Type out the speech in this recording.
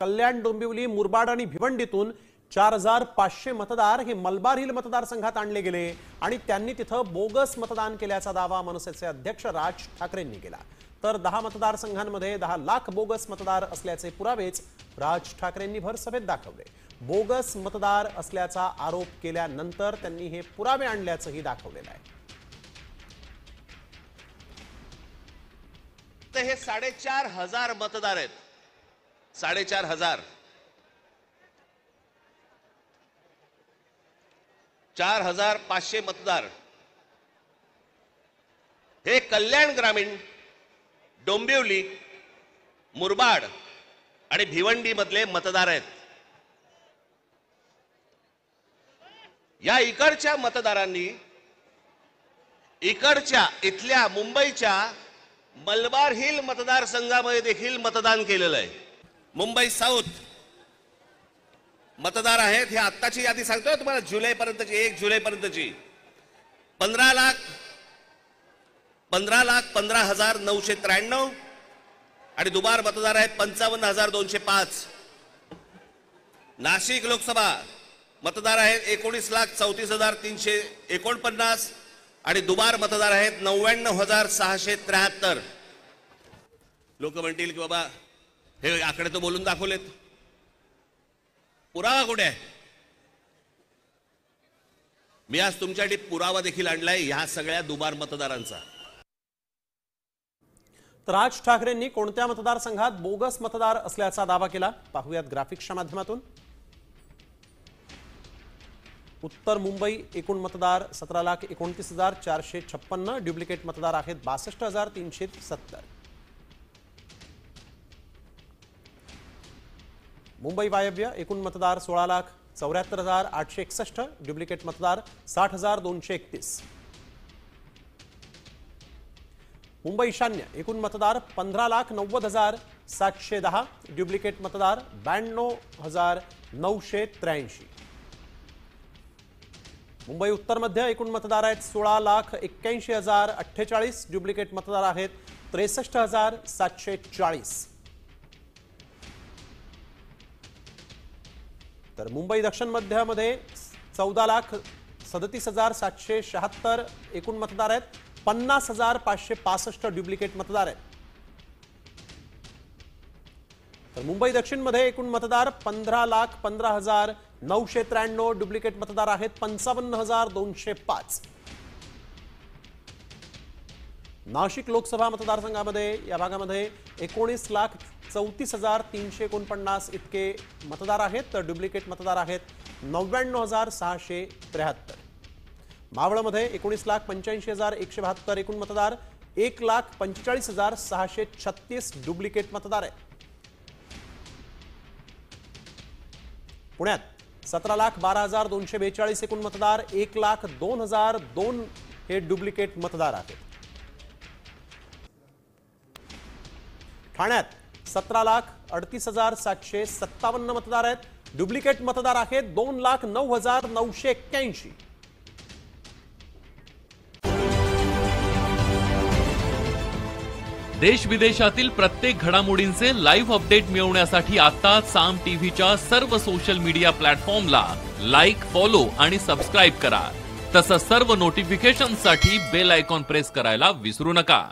कल्याण, डोंबिवली, मुरबाड आणि भिवंडीतून 4500 मतदार हे मलबार हिल मतदारसंघात आणले गेले आणि त्यांनी तिथं बोगस मतदान केल्याचा दावा मनसेचे अध्यक्ष राज ठाकरेंनी केला। तर 10 मतदारसंघांमध्ये 10 लाख बोगस मतदार असल्याचे पुरावेच राज ठाकरेंनी भर सभेत दाखवले। बोगस मतदार असल्याचा आरोप केल्यानंतर त्यांनी हे पुरावे आणल्याचंही दाखवलेलं आहे। तर हे 4500 मतदार आहेत, 4500 4500 मतदार हे कल्याण ग्रामीण, डोंबिवली, मुरबाड आणि भिवंडी मधले मतदार आहेत। या इकडच्या मतदारांनी इथल्या मुंबईच्या मलबार हिल मतदारसंघामध्ये देखील मतदान केलेलं आहे। मुंबई साऊथ मतदार आहेत, हे आत्ताची यादी सांगतोय तुम्हाला, जुलै पर्यंतची, 1 जुलै पर्यंतची 15,15,15,993 आणि दुबार मतदार आहेत 55,205। नाशिक लोकसभा मतदार आहेत 19,34,349 आणि दुबार मतदार आहेत 99,673। लोक म्हणतील की बाबा हे आकडे तो बोलून दाखवलेत, पुरावा कुठे आहे? मी आज तुमच्यासाठी पुरावा देखील आणलाय ह्या सगळ्या दुबार मतदारांचा। तर राज ठाकरेंनी कोणत्या मतदारसंघात बोगस मतदार असल्याचा दावा केला, पाहूयात ग्राफिक्सच्या माध्यमातून। उत्तर मुंबई एकूण मतदार 17,29,456, ड्युप्लिकेट मतदार आहेत 62,370। मुंबई वायव्य एकूण मतदार 16,74,861, ड्युप्लिकेट मतदार 60,231। मुंबई ईशान्य एकूण मतदार 15,90,710, ड्युप्लिकेट मतदार 92,983। मुंबई उत्तर मध्य एकूण मतदार आहेत 16,81,048, ड्युप्लिकेट मतदार आहेत 63,740। तर मुंबई दक्षिण मध्य मध्ये 14,37,776 एकूण मतदार आहेत, 50,565 ड्युप्लिकेट मतदार आहेत। तर मुंबई दक्षिण मध्ये एकूण मतदार 15,15,993, ड्युप्लिकेट मतदार आहेत 55,205। नाशिक लोकसभा मतदारसंघामध्ये या भागामध्ये 19,34,349 इतके मतदार आहेत, तर ड्युप्लिकेट मतदार आहेत 99,673। मावळमध्ये 19,85,172 एकूण मतदार, 1,45,636 ड्युप्लिकेट मतदार आहेत। पुण्यात 17,12,242 एकूण मतदार, 1,02,002 हे ड्युप्लिकेट मतदार आहेत। ठाण्यात 17,38,757 मतदार आहेत, ड्युप्लिकेट मतदार आहेत 2,09,981। देश विदेशातील प्रत्येक घडामोडींचे लाईव्ह अपडेट मिळवण्यासाठी आता साम टीव्हीच्या सर्व सोशल मीडिया प्लॅटफॉर्मला लाईक, फॉलो आणि सबस्क्राईब करा। तसंच सर्व नोटिफिकेशनसाठी बेल आयकॉन प्रेस करायला विसरू नका।